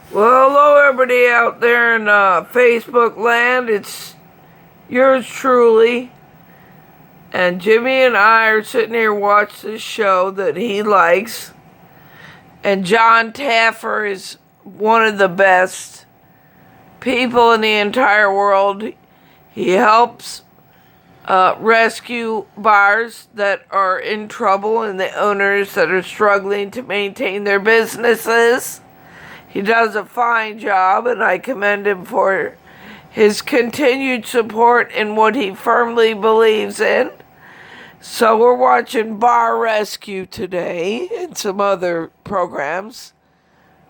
Well, hello everybody out there in Facebook land. It's yours truly. And Jimmy and I are sitting here watching this show that he likes. And John Taffer is one of the best people in the entire world. He helps rescue bars that are in trouble and the owners that are struggling to maintain their businesses. He does a fine job, and I commend him for his continued support in what he firmly believes in. So we're watching Bar Rescue today and some other programs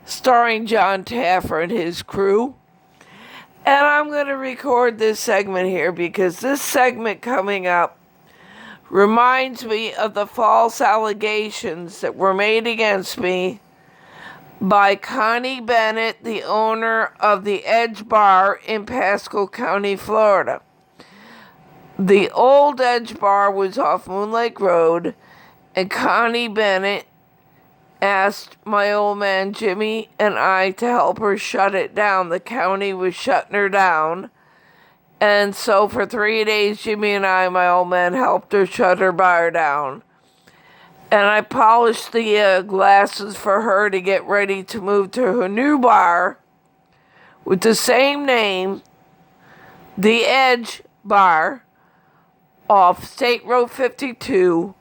starring John Taffer and his crew. And I'm going to record this segment here because this segment coming up reminds me of the false allegations that were made against me by Connie Bennett, the owner of the Edge Bar in Pasco County, Florida. The old Edge Bar was off Moon Lake Road, and Connie Bennett asked my old man Jimmy and I to help her shut it down. The county was shutting her down. And so for 3 days, Jimmy and I, my old man, helped her shut her bar down. And I polished the glasses for her to get ready to move to her new bar with the same name, the Edge Bar, off State Road 52.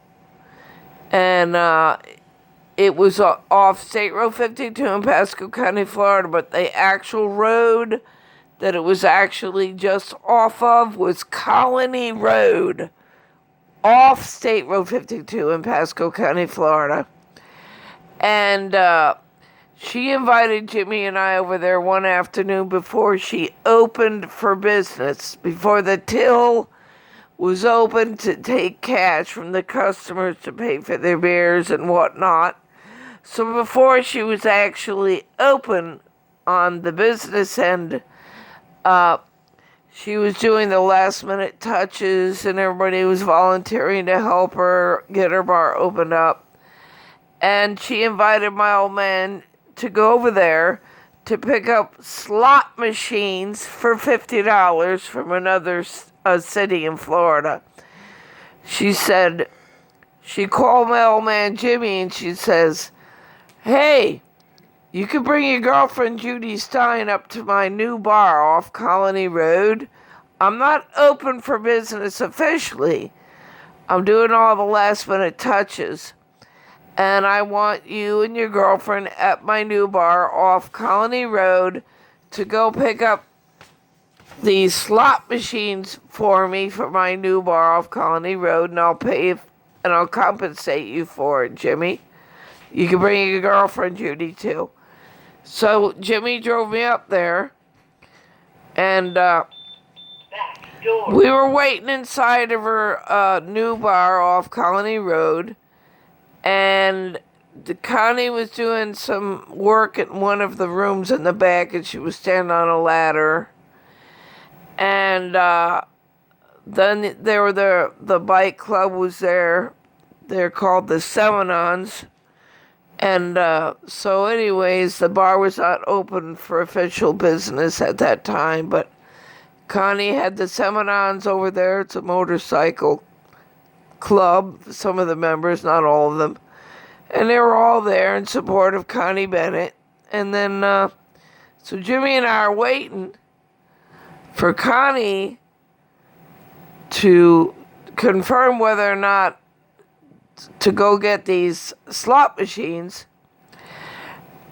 And it was off State Road 52 in Pasco County, Florida, but the actual road that it was actually just off of was Colony Road, off State Road 52 in Pasco County, Florida. And she invited Jimmy and I over there one afternoon before she opened for business, before the till was open to take cash from the customers to pay for their beers and whatnot. So before she was actually open on the business end, she was doing the last minute touches and everybody was volunteering to help her get her bar opened up. And she invited my old man to go over there to pick up slot machines for $50 from another city in Florida. She said, she called my old man Jimmy and she says, "Hey, you could bring your girlfriend Judy Stein up to my new bar off Colony Road. I'm not open for business officially. I'm doing all the last minute touches. And I want you and your girlfriend at my new bar off Colony Road to go pick up these slot machines for me for my new bar off Colony Road, and I'll pay and I'll compensate you for it, Jimmy. You can bring your girlfriend Judy too." So Jimmy drove me up there, and we were waiting inside of her new bar off Colony Road, and Connie was doing some work in one of the rooms in the back, and she was standing on a ladder. And then there were the bike club was there. They're called the Seminons. And so anyways, the bar was not open for official business at that time, but Connie had the Seminons over there. It's a motorcycle club, some of the members, not all of them. And they were all there in support of Connie Bennett. And then, so Jimmy and I are waiting for Connie to confirm whether or not to go get these slot machines,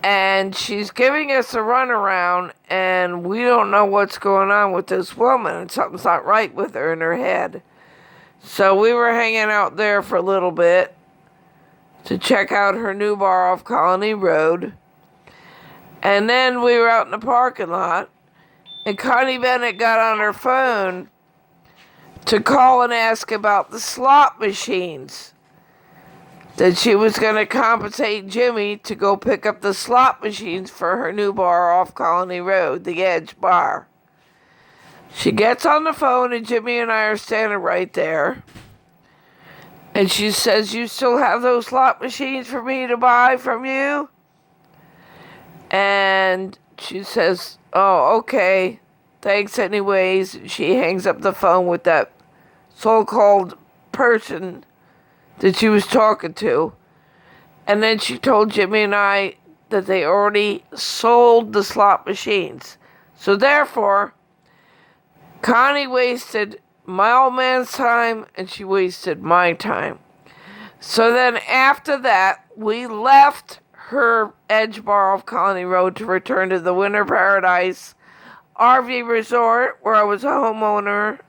and she's giving us a runaround, and we don't know what's going on with this woman, and something's not right with her in her head. So we were hanging out there for a little bit to check out her new bar off Colony Road, and then we were out in the parking lot, and Connie Bennett got on her phone to call and ask about the slot machines, that she was going to compensate Jimmy to go pick up the slot machines for her new bar off Colony Road, the Edge Bar. She gets on the phone, and Jimmy and I are standing right there. And she says, "You still have those slot machines for me to buy from you?" And she says, "Oh, okay. Thanks anyways." She hangs up the phone with that so-called person that she was talking to. And then she told Jimmy and I that they already sold the slot machines. So therefore, Connie wasted my old man's time and she wasted my time. So then after that, we left her Edge Bar off Colony Road to return to the Winter Paradise RV Resort, where I was a homeowner.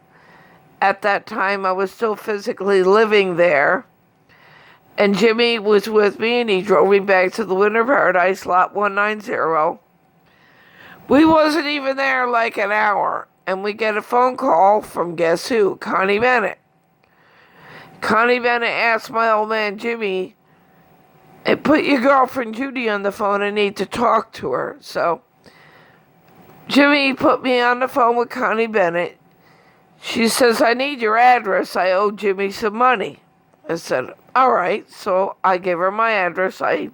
At that time, I was still physically living there. And Jimmy was with me, and he drove me back to the Winter Paradise, Lot 190. We wasn't even there like an hour, and we get a phone call from guess who? Connie Bennett. Connie Bennett asked my old man Jimmy, "Hey, put your girlfriend Judy on the phone. I need to talk to her." So Jimmy put me on the phone with Connie Bennett. She says, "I need your address. I owe Jimmy some money." I said, "All right." So I gave her my address. I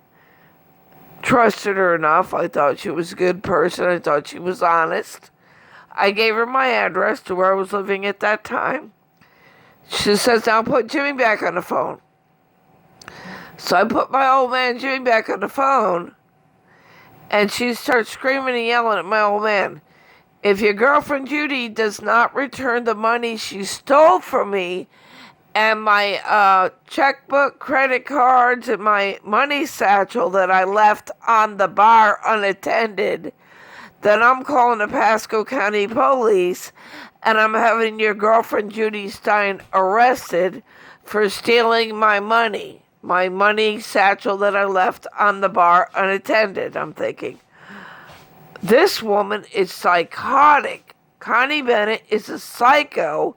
trusted her enough. I thought she was a good person. I thought she was honest. I gave her my address to where I was living at that time. She says, "Now put Jimmy back on the phone." So I put my old man Jimmy back on the phone, and she starts screaming and yelling at my old man, "If your girlfriend Judy does not return the money she stole from me and my checkbook, credit cards, and my money satchel that I left on the bar unattended, then I'm calling the Pasco County Police and I'm having your girlfriend Judy Stein arrested for stealing my money satchel that I left on the bar unattended." I'm thinking, this woman is psychotic. Connie Bennett is a psycho,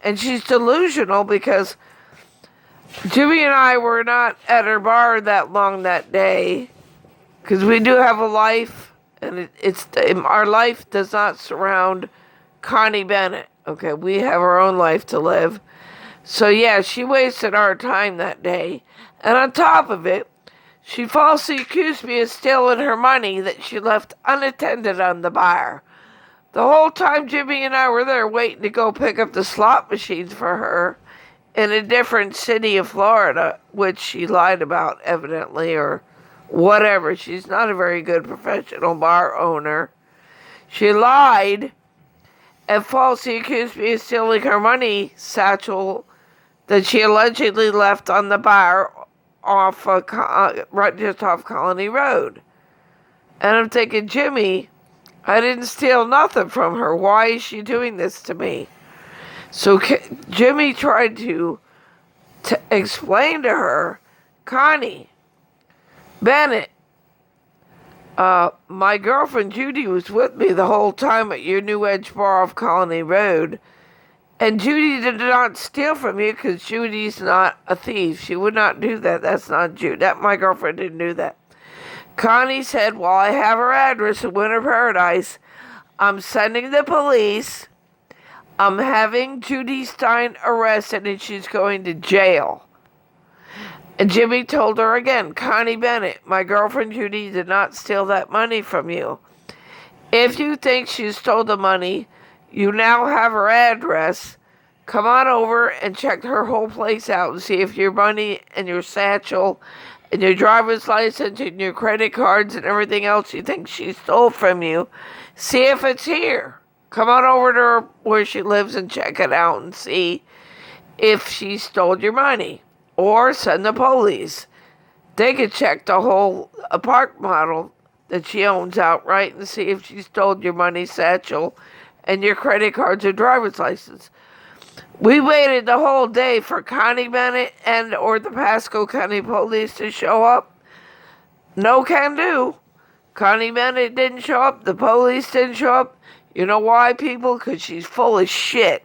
and she's delusional because Jimmy and I were not at her bar that long that day because we do have a life, and our life does not surround Connie Bennett. Okay, we have our own life to live. So yeah, she wasted our time that day. And on top of it, she falsely accused me of stealing her money that she left unattended on the bar. The whole time Jimmy and I were there waiting to go pick up the slot machines for her in a different city of Florida, which she lied about evidently, or whatever. She's not a very good professional bar owner. She lied and falsely accused me of stealing her money satchel that she allegedly left on the bar right just off Colony Road. And I'm thinking, Jimmy, I didn't steal nothing from her. Why is she doing this to me? So Jimmy tried to explain to her, "Connie Bennett, my girlfriend Judy was with me the whole time at your New Edge Bar off Colony Road. And Judy did not steal from you because Judy's not a thief. She would not do that. That's not Judy. My girlfriend didn't do that." Connie said, "Well, I have her address in Winter Paradise. I'm sending the police. I'm having Judy Stein arrested and she's going to jail." And Jimmy told her again, "Connie Bennett, my girlfriend Judy did not steal that money from you. If you think she stole the money, you now have her address. Come on over and check her whole place out and see if your money and your satchel and your driver's license and your credit cards and everything else you think she stole from you, see if it's here. Come on over to her where she lives and check it out and see if she stole your money. Or send the police. They could check the whole apartment model that she owns outright and see if she stole your money satchel and your credit cards or driver's license." We waited the whole day for Connie Bennett or the Pasco County Police to show up. No can do. Connie Bennett didn't show up. The police didn't show up. You know why, people? Because she's full of shit.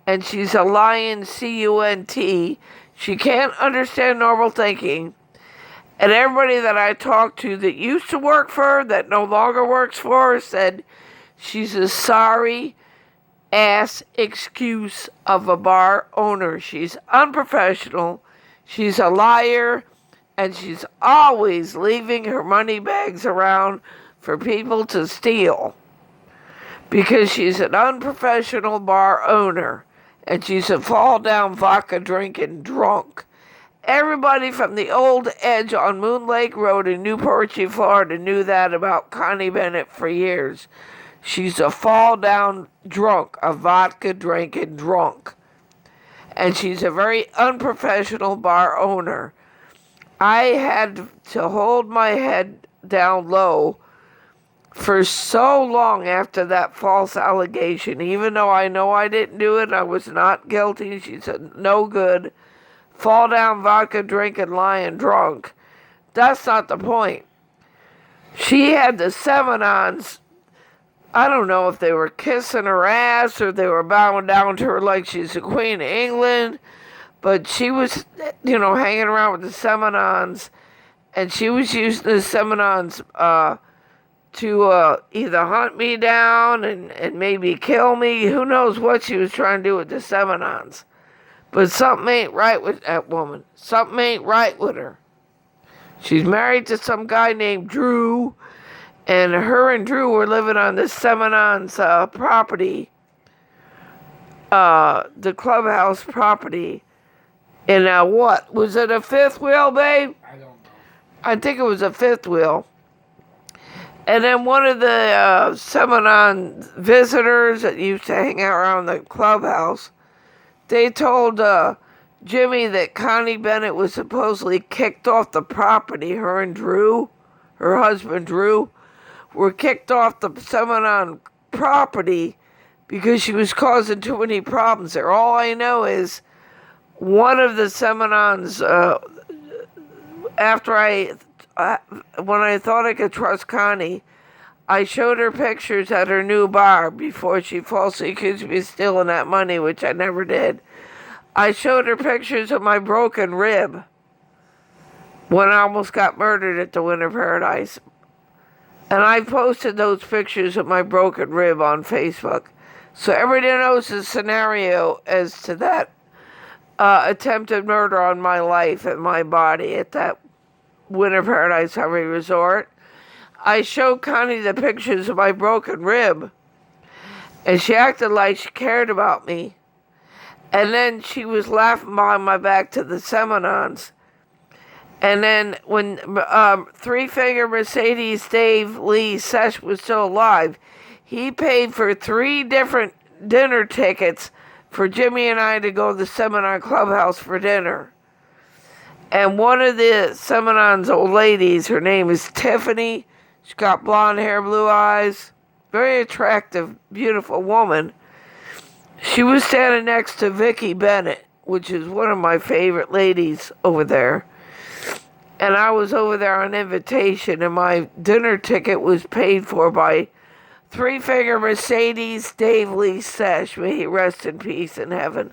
And she's a lying cunt. She can't understand normal thinking. And everybody that I talked to that used to work for her, that no longer works for her, said she's a sorry ass excuse of a bar owner. She's unprofessional. She's a liar. And she's always leaving her money bags around for people to steal because she's an unprofessional bar owner and she's a fall down vodka drinking drunk. Everybody from the old Edge on Moon Lake Road in Newport, Florida knew that about Connie Bennett for years. She's a fall down drunk, a vodka drinking drunk. And she's a very unprofessional bar owner. I had to hold my head down low for so long after that false allegation. Even though I know I didn't do it, I was not guilty. She's a no good, fall down vodka drinking, lying drunk. That's not the point. She had the Seminons. I don't know if they were kissing her ass or they were bowing down to her like she's the Queen of England. But she was, hanging around with the Seminons, and she was using the Seminons to either hunt me down and maybe kill me. Who knows what she was trying to do with the Seminons. But something ain't right with that woman. Something ain't right with her. She's married to some guy named Drew, and her and Drew were living on the Seminons property, the clubhouse property. And what? Was it a fifth wheel, babe? I don't know. I think it was a fifth wheel. And then one of the Seminon visitors that used to hang out around the clubhouse, they told Jimmy that Connie Bennett was supposedly kicked off the property. Her and Drew, her husband Drew, were kicked off the Seminon property because she was causing too many problems there. All I know is one of the Seminons, when I thought I could trust Connie, I showed her pictures at her new bar before she falsely accused me of stealing that money, which I never did. I showed her pictures of my broken rib when I almost got murdered at the Winter Paradise. And I posted those pictures of my broken rib on Facebook. So everybody knows the scenario as to that attempted murder on my life and my body at that Winter Paradise Harvey Resort. I showed Connie the pictures of my broken rib, and she acted like she cared about me. And then she was laughing behind my back to the Seminons. And then when three-finger Mercedes Dave Lee Sesh was still alive, he paid for 3 different dinner tickets for Jimmy and I to go to the Seminon Clubhouse for dinner. And one of the Seminon's old ladies, her name is Tiffany. She's got blonde hair, blue eyes, very attractive, beautiful woman. She was standing next to Vicki Bennett, which is one of my favorite ladies over there. And I was over there on invitation, and my dinner ticket was paid for by three-finger Mercedes Dave Lee Sesh. May he rest in peace in heaven.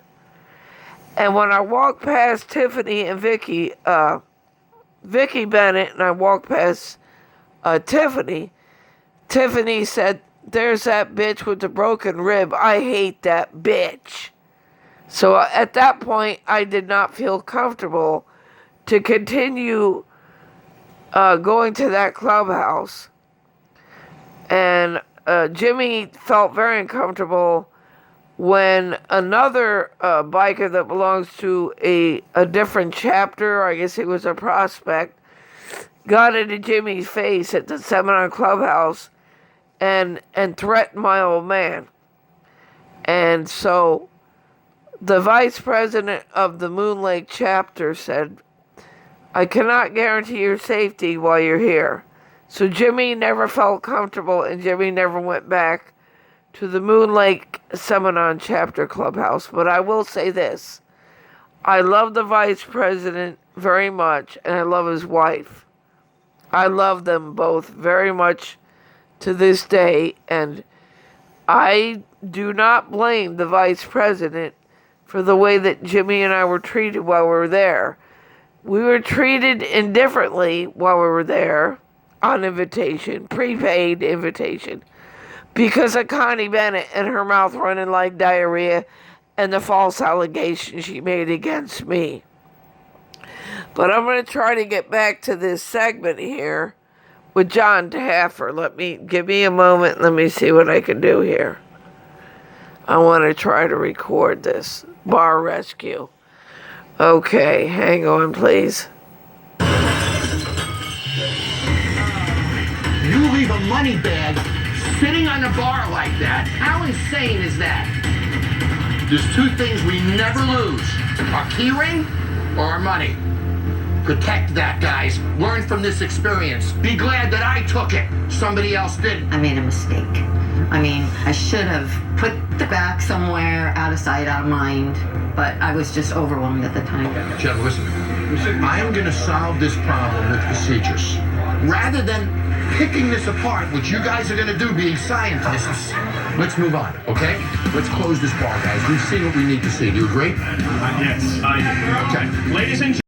And when I walked past Tiffany and Vicki Bennett, and I walked past Tiffany said, "There's that bitch with the broken rib. I hate that bitch." So at that point, I did not feel comfortable to continue going to that clubhouse. And Jimmy felt very uncomfortable when another biker that belongs to a different chapter, I guess he was a prospect, got into Jimmy's face at the Seminar Clubhouse and threatened my old man. And so the vice president of the Moon Lake chapter said, "I cannot guarantee your safety while you're here." So Jimmy never felt comfortable, and Jimmy never went back to the Moon Lake Seminar chapter clubhouse. But I will say this. I love the vice president very much, and I love his wife. I love them both very much to this day, and I do not blame the vice president for the way that Jimmy and I were treated while we were there. We were treated indifferently while we were there on invitation, prepaid invitation, because of Connie Bennett and her mouth running like diarrhea and the false allegations she made against me. But I'm going to try to get back to this segment here with John Taffer. Give me a moment. Let me see what I can do here. I want to try to record this. Bar rescue. Okay, hang on, please. You leave a money bag sitting on a bar like that. How insane is that? There's two things we never lose. Our key ring or our money. Protect that, guys. Learn from this experience. Be glad that I took it. Somebody else didn't. I made a mistake. I mean, I should have put the bag somewhere out of sight, out of mind, but I was just overwhelmed at the time. Jeff, listen. I am going to solve this problem with procedures. Rather than picking this apart, which you guys are going to do being scientists, let's move on, okay? Let's close this bar, guys. We've seen what we need to see. Do you agree? Yes, I do. Okay. Ladies and gentlemen.